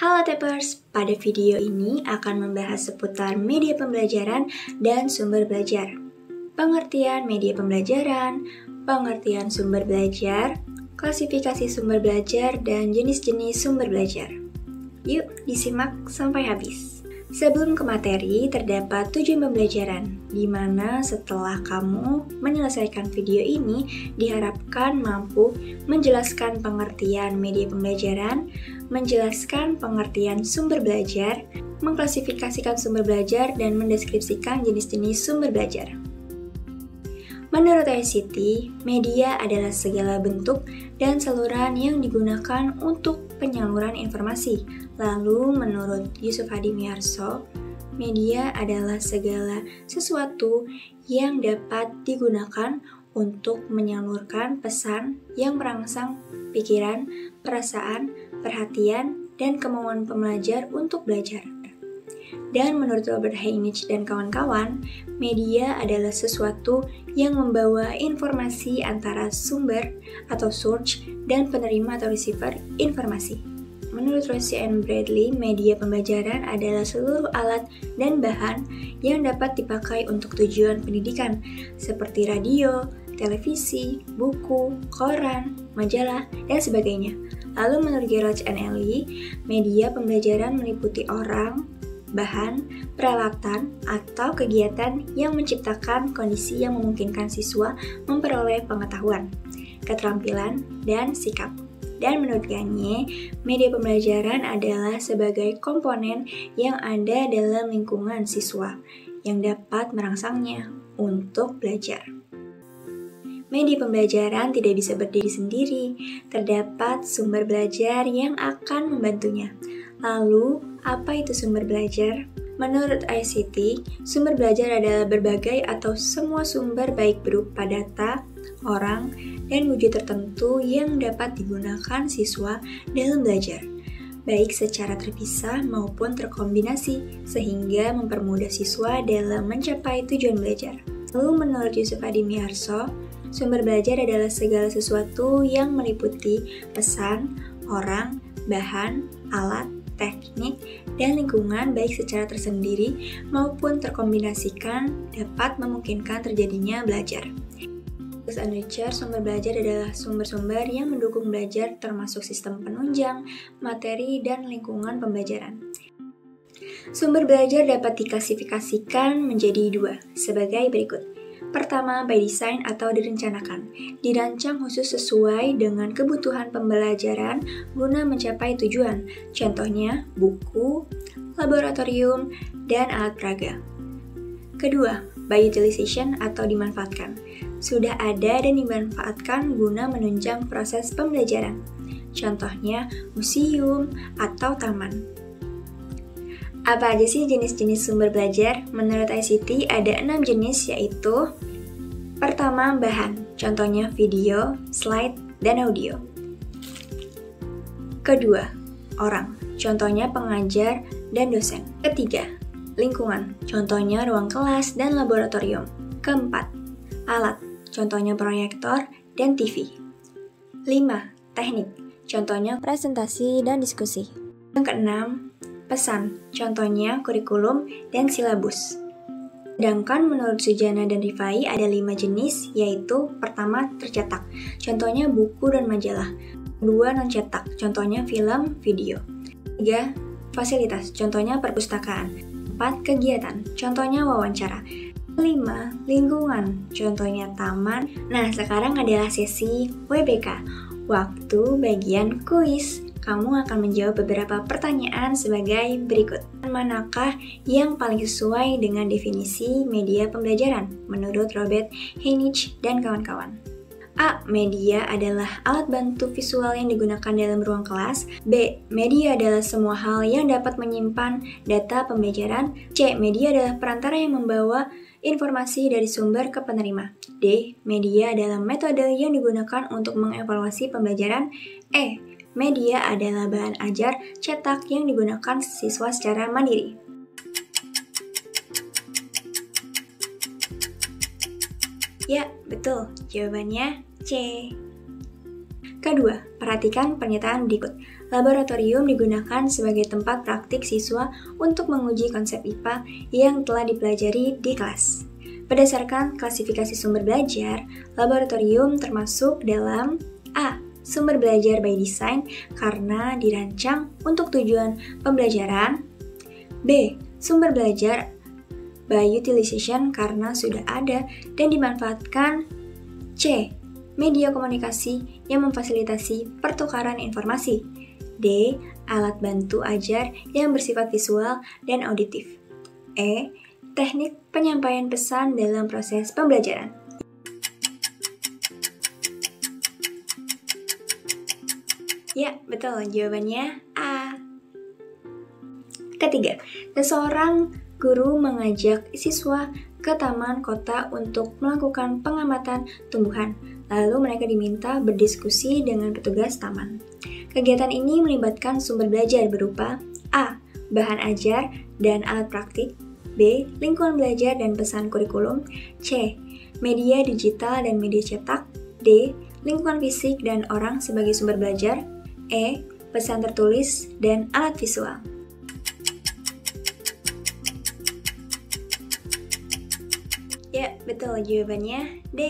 Halo Tepers, pada video ini akan membahas seputar media pembelajaran dan sumber belajar. Pengertian media pembelajaran, pengertian sumber belajar, klasifikasi sumber belajar, dan jenis-jenis sumber belajar. Yuk disimak sampai habis. Sebelum ke materi, terdapat tujuan pembelajaran, di mana setelah kamu menyelesaikan video ini, diharapkan mampu menjelaskan pengertian media pembelajaran, menjelaskan pengertian sumber belajar, mengklasifikasikan sumber belajar, dan mendeskripsikan jenis-jenis sumber belajar. Menurut ICT, media adalah segala bentuk dan saluran yang digunakan untuk penyaluran informasi. Lalu, menurut Yusuf Hadimyarso, media adalah segala sesuatu yang dapat digunakan untuk menyalurkan pesan yang merangsang pikiran, perasaan, perhatian, dan kemauan pembelajar untuk belajar. Dan menurut Robert Heinrich dan kawan-kawan, media adalah sesuatu yang membawa informasi antara sumber atau source dan penerima atau receiver informasi. Menurut Rossi and Bradley, media pembelajaran adalah seluruh alat dan bahan yang dapat dipakai untuk tujuan pendidikan, seperti radio, televisi, buku, koran, majalah, dan sebagainya. Lalu menurut Gerlach and Ellie, media pembelajaran meliputi orang, bahan, peralatan, atau kegiatan yang menciptakan kondisi yang memungkinkan siswa memperoleh pengetahuan, keterampilan, dan sikap. Dan menurut Gagne, media pembelajaran adalah sebagai komponen yang ada dalam lingkungan siswa yang dapat merangsangnya untuk belajar. Media pembelajaran tidak bisa berdiri sendiri, terdapat sumber belajar yang akan membantunya. Lalu, apa itu sumber belajar? Menurut ICT, sumber belajar adalah berbagai atau semua sumber baik berupa data, orang, dan wujud tertentu yang dapat digunakan siswa dalam belajar, baik secara terpisah maupun terkombinasi, sehingga mempermudah siswa dalam mencapai tujuan belajar. Lalu menurut Yusuf Hadimyarso, sumber belajar adalah segala sesuatu yang meliputi pesan, orang, bahan, alat, teknik, dan lingkungan baik secara tersendiri maupun terkombinasikan dapat memungkinkan terjadinya belajar. Menurut Richard, sumber belajar adalah sumber-sumber yang mendukung belajar termasuk sistem penunjang, materi, dan lingkungan pembelajaran. Sumber belajar dapat diklasifikasikan menjadi dua, sebagai berikut. Pertama, by design atau direncanakan. Dirancang khusus sesuai dengan kebutuhan pembelajaran guna mencapai tujuan. Contohnya, buku, laboratorium, dan alat peraga. Kedua, by utilization atau dimanfaatkan. Sudah ada dan dimanfaatkan guna menunjang proses pembelajaran. Contohnya, museum atau taman. Apa aja sih jenis-jenis sumber belajar? Menurut ICT ada 6 jenis, yaitu pertama, bahan, contohnya video, slide, dan audio. Kedua, orang, contohnya pengajar dan dosen. Ketiga, lingkungan, contohnya ruang kelas dan laboratorium. Keempat, alat, contohnya proyektor dan TV. 5. Teknik, contohnya presentasi dan diskusi. Yang keenam, pesan, contohnya kurikulum dan silabus. Sedangkan menurut Sujana dan Rifai ada 5 jenis, yaitu pertama tercetak, contohnya buku dan majalah. Kedua non-cetak, contohnya film, video. 3. Fasilitas, contohnya perpustakaan. 4. Kegiatan, contohnya wawancara. 5. Lingkungan, contohnya taman. Nah, sekarang adalah sesi WBK, waktu bagian kuis. Kamu akan menjawab beberapa pertanyaan sebagai berikut. Manakah yang paling sesuai dengan definisi media pembelajaran menurut Robert Heinrich dan kawan-kawan? A. Media adalah alat bantu visual yang digunakan dalam ruang kelas. B. Media adalah semua hal yang dapat menyimpan data pembelajaran. C. Media adalah perantara yang membawa informasi dari sumber ke penerima. D. Media adalah metode yang digunakan untuk mengevaluasi pembelajaran. E. Media adalah bahan ajar cetak yang digunakan siswa secara mandiri. Ya, betul. Jawabannya C. Kedua, perhatikan pernyataan berikut. Laboratorium digunakan sebagai tempat praktik siswa untuk menguji konsep IPA yang telah dipelajari di kelas. Berdasarkan klasifikasi sumber belajar, laboratorium termasuk dalam A. Sumber belajar by design karena dirancang untuk tujuan pembelajaran. B. Sumber belajar by utilization karena sudah ada dan dimanfaatkan. C. Media komunikasi yang memfasilitasi pertukaran informasi. D. Alat bantu ajar yang bersifat visual dan auditif. E. Teknik penyampaian pesan dalam proses pembelajaran. Ya, betul. Jawabannya A. Ketiga, seseorang guru mengajak siswa ke taman kota untuk melakukan pengamatan tumbuhan. Lalu mereka diminta berdiskusi dengan petugas taman. Kegiatan ini melibatkan sumber belajar berupa A. Bahan ajar dan alat praktik. B. Lingkungan belajar dan pesan kurikulum. C. Media digital dan media cetak. D. Lingkungan fisik dan orang sebagai sumber belajar. E. Pesan tertulis dan alat visual. Ya, betul. Jawabannya D.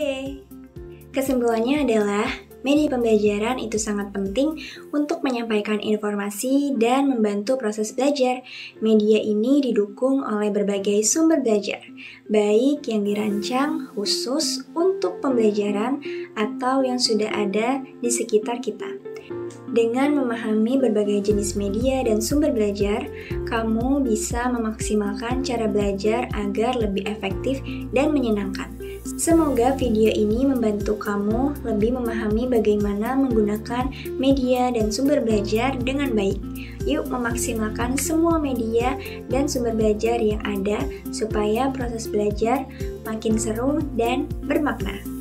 Kesimpulannya adalah media pembelajaran itu sangat penting untuk menyampaikan informasi dan membantu proses belajar. Media ini didukung oleh berbagai sumber belajar, baik yang dirancang khusus untuk pembelajaran atau yang sudah ada di sekitar kita. Dengan memahami berbagai jenis media dan sumber belajar, kamu bisa memaksimalkan cara belajar agar lebih efektif dan menyenangkan. Semoga video ini membantu kamu lebih memahami bagaimana menggunakan media dan sumber belajar dengan baik. Yuk memaksimalkan semua media dan sumber belajar yang ada supaya proses belajar makin seru dan bermakna.